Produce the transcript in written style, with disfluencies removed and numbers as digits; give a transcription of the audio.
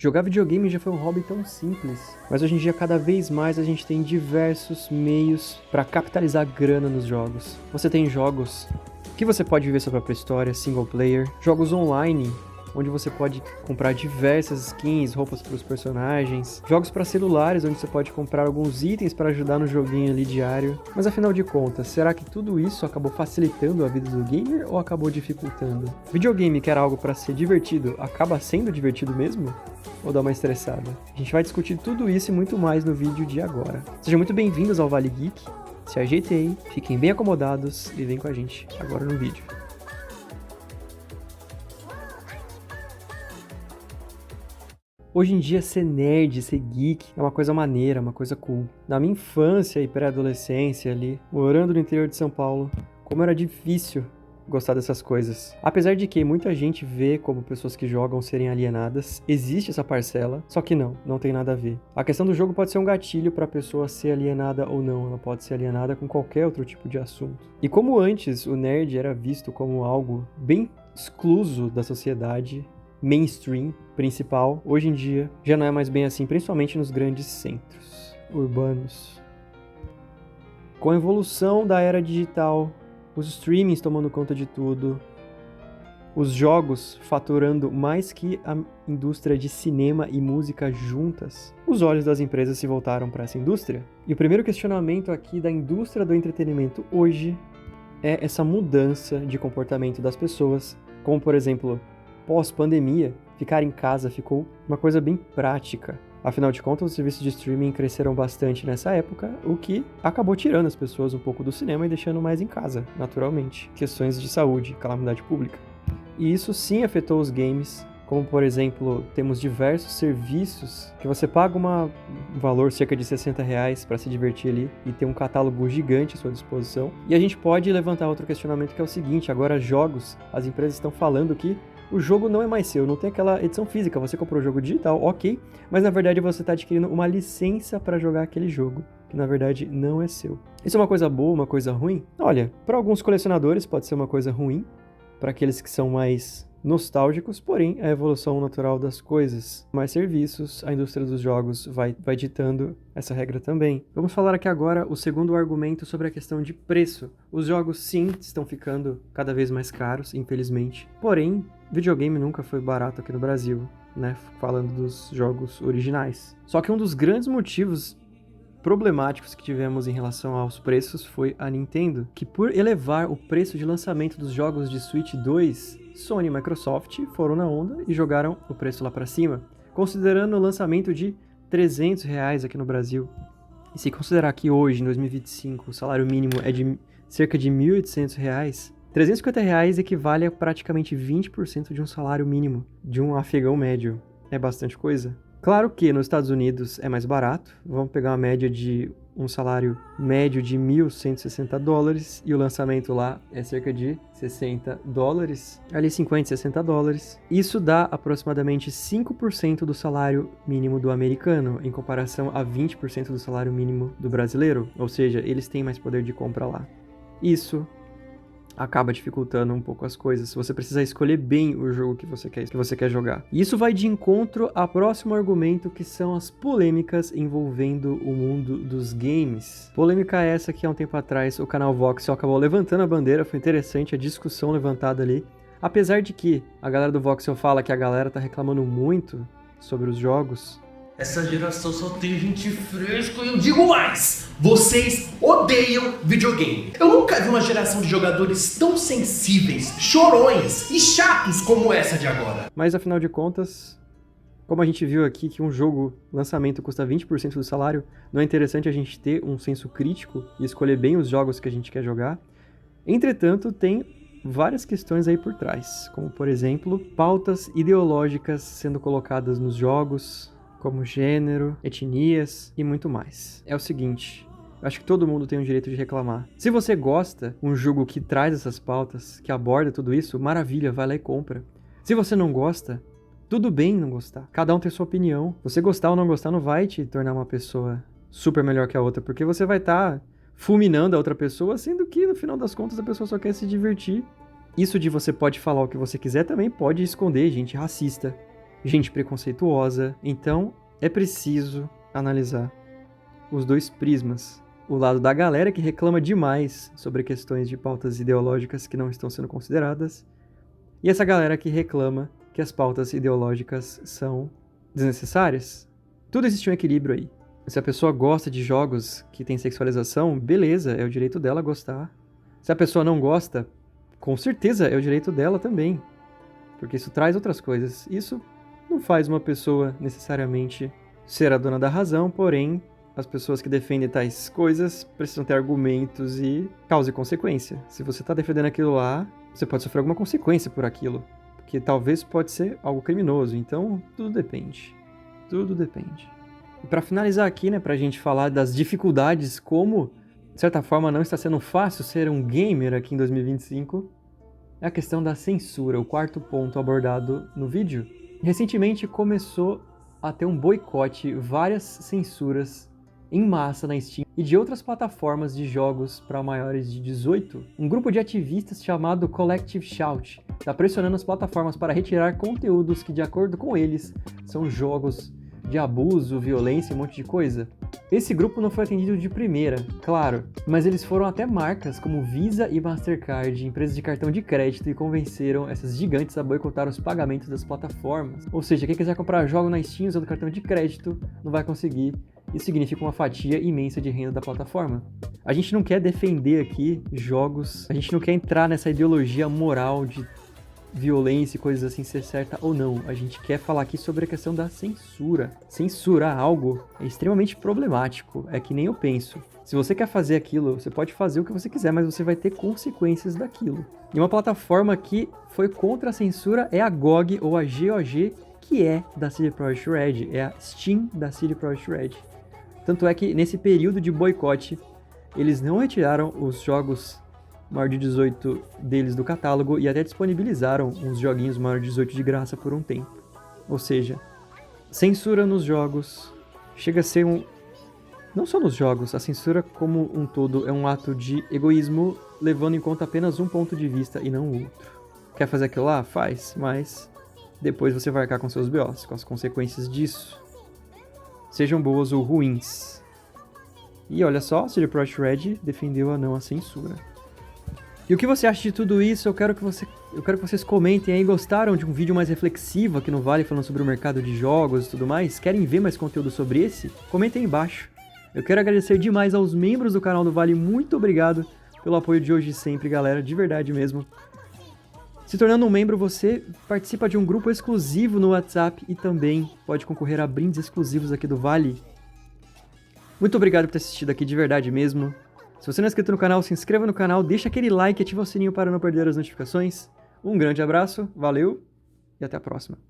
Jogar videogame já foi um hobby tão simples, mas hoje em dia cada vez mais a gente tem diversos meios para capitalizar grana nos jogos. Você tem jogos que você pode viver sua própria história, single player, jogos online, onde você pode comprar diversas skins, roupas para os personagens, jogos para celulares, onde você pode comprar alguns itens para ajudar no joguinho ali diário. Mas afinal de contas, será que tudo isso acabou facilitando a vida do gamer ou acabou dificultando? Videogame, que era algo para ser divertido, acaba sendo divertido mesmo? Ou dá uma estressada? A gente vai discutir tudo isso e muito mais no vídeo de agora. Sejam muito bem-vindos ao Vale Geek. Se ajeitem aí, fiquem bem acomodados e vem com a gente agora no vídeo. Hoje em dia, ser nerd, ser geek, é uma coisa maneira, uma coisa cool. Na minha infância e pré-adolescência ali, morando no interior de São Paulo, como era difícil gostar dessas coisas. Apesar de que muita gente vê como pessoas que jogam serem alienadas, existe essa parcela, só que não tem nada a ver. A questão do jogo pode ser um gatilho para a pessoa ser alienada ou não, ela pode ser alienada com qualquer outro tipo de assunto. E como antes o nerd era visto como algo bem excluso da sociedade, mainstream, principal, hoje em dia já não é mais bem assim, principalmente nos grandes centros urbanos. Com a evolução da era digital, os streamings tomando conta de tudo, os jogos faturando mais que a indústria de cinema e música juntas, os olhos das empresas se voltaram para essa indústria. E o primeiro questionamento aqui da indústria do entretenimento hoje é essa mudança de comportamento das pessoas, como por exemplo, pós-pandemia, ficar em casa ficou uma coisa bem prática. Afinal de contas, os serviços de streaming cresceram bastante nessa época, o que acabou tirando as pessoas um pouco do cinema e deixando mais em casa, naturalmente. Questões de saúde, calamidade pública. E isso sim afetou os games, como por exemplo, temos diversos serviços que você paga um valor cerca de R$60 para se divertir ali e ter um catálogo gigante à sua disposição. E a gente pode levantar outro questionamento que é o seguinte, agora jogos, as empresas estão falando que o jogo não é mais seu, não tem aquela edição física, você comprou o jogo digital, ok, mas na verdade você está adquirindo uma licença para jogar aquele jogo, que na verdade não é seu. Isso é uma coisa boa, uma coisa ruim? Olha, para alguns colecionadores pode ser uma coisa ruim, para aqueles que são mais nostálgicos, porém a evolução natural das coisas, mais serviços, a indústria dos jogos vai ditando essa regra também. Vamos falar aqui agora o segundo argumento sobre a questão de preço. Os jogos sim estão ficando cada vez mais caros, infelizmente, porém videogame nunca foi barato aqui no Brasil, né? Falando dos jogos originais. Só que um dos grandes motivos problemáticos que tivemos em relação aos preços foi a Nintendo, que por elevar o preço de lançamento dos jogos de Switch 2, Sony e Microsoft foram na onda e jogaram o preço lá para cima, considerando o lançamento de R$300 aqui no Brasil. E se considerar que hoje, em 2025, o salário mínimo é de cerca de R$1.800, R$350 equivale a praticamente 20% de um salário mínimo de um afegão médio. É bastante coisa. Claro que nos Estados Unidos é mais barato, vamos pegar uma média de um salário médio de $1.160 e o lançamento lá é cerca de $60, ali $50, $60. Isso dá aproximadamente 5% do salário mínimo do americano, em comparação a 20% do salário mínimo do brasileiro, ou seja, eles têm mais poder de compra lá. Isso acaba dificultando um pouco as coisas. Você precisa escolher bem o jogo que você quer jogar. E isso vai de encontro ao próximo argumento, que são as polêmicas envolvendo o mundo dos games. Polêmica essa que há um tempo atrás o canal Voxel acabou levantando a bandeira, foi interessante a discussão levantada ali. Apesar de que a galera do Voxel fala que a galera tá reclamando muito sobre os jogos. Essa geração só tem gente fresca e eu digo mais, vocês odeiam videogame. Eu nunca vi uma geração de jogadores tão sensíveis, chorões e chatos como essa de agora. Mas afinal de contas, como a gente viu aqui que um jogo lançamento custa 20% do salário, não é interessante a gente ter um senso crítico e escolher bem os jogos que a gente quer jogar? Entretanto, tem várias questões aí por trás, como por exemplo, pautas ideológicas sendo colocadas nos jogos, como gênero, etnias e muito mais. É o seguinte, eu acho que todo mundo tem o direito de reclamar. Se você gosta de um jogo que traz essas pautas, que aborda tudo isso, maravilha, vai lá e compra. Se você não gosta, tudo bem não gostar. Cada um tem sua opinião. Você gostar ou não gostar não vai te tornar uma pessoa super melhor que a outra, porque você vai estar fulminando a outra pessoa, sendo que no final das contas a pessoa só quer se divertir. Isso de você pode falar o que você quiser também pode esconder gente racista. gente preconceituosa. Então, é preciso analisar os dois prismas. O lado da galera que reclama demais sobre questões de pautas ideológicas que não estão sendo consideradas, e essa galera que reclama que as pautas ideológicas são desnecessárias. Tudo existe um equilíbrio aí. Se a pessoa gosta de jogos que tem sexualização, beleza, é o direito dela gostar. Se a pessoa não gosta, com certeza é o direito dela também, porque isso traz outras coisas. Isso não faz uma pessoa necessariamente ser a dona da razão, porém, as pessoas que defendem tais coisas precisam ter argumentos e causa e consequência. Se você está defendendo aquilo lá, você pode sofrer alguma consequência por aquilo, porque talvez pode ser algo criminoso. Então, tudo depende. Tudo depende. E para finalizar aqui, né, pra gente falar das dificuldades, como, de certa forma, não está sendo fácil ser um gamer aqui em 2025, é a questão da censura, o quarto ponto abordado no vídeo. Recentemente começou a ter um boicote, várias censuras em massa na Steam e de outras plataformas de jogos para maiores de 18. Um grupo de ativistas chamado Collective Shout está pressionando as plataformas para retirar conteúdos que, de acordo com eles, são jogos de abuso, violência e um monte de coisa. Esse grupo não foi atendido de primeira, claro, mas eles foram até marcas como Visa e Mastercard, empresas de cartão de crédito, e convenceram essas gigantes a boicotar os pagamentos das plataformas. Ou seja, quem quiser comprar jogo na Steam usando cartão de crédito não vai conseguir. Isso significa uma fatia imensa de renda da plataforma. A gente não quer defender aqui jogos, a gente não quer entrar nessa ideologia moral de violência e coisas assim ser certa ou não. A gente quer falar aqui sobre a questão da censura. Censurar algo é extremamente problemático, é que nem eu penso. Se você quer fazer aquilo, você pode fazer o que você quiser, mas você vai ter consequências daquilo. E uma plataforma que foi contra a censura é a GOG ou a GOG, que é da CD Projekt Red, é a Steam da CD Projekt Red. Tanto é que nesse período de boicote, eles não retiraram os jogos maior de 18 deles do catálogo e até disponibilizaram uns joguinhos maior de 18 de graça por um tempo. Ou seja, censura nos jogos chega a ser um... Não só nos jogos, a censura como um todo é um ato de egoísmo, levando em conta apenas um ponto de vista e não o outro. Quer fazer aquilo lá? Faz, mas depois você vai arcar com seus BOs, com as consequências disso. Sejam boas ou ruins. E olha só, CD Projekt Red defendeu a não a censura. E o que você acha de tudo isso? Eu quero que vocês comentem aí. Gostaram de um vídeo mais reflexivo aqui no Vale, falando sobre o mercado de jogos e tudo mais? Querem ver mais conteúdo sobre esse? Comentem aí embaixo. Eu quero agradecer demais aos membros do canal do Vale. Muito obrigado pelo apoio de hoje e sempre, galera. De verdade mesmo. Se tornando um membro, você participa de um grupo exclusivo no WhatsApp e também pode concorrer a brindes exclusivos aqui do Vale. Muito obrigado por ter assistido aqui, de verdade mesmo. Se você não é inscrito no canal, se inscreva no canal, deixa aquele like e ativa o sininho para não perder as notificações. Um grande abraço, valeu e até a próxima.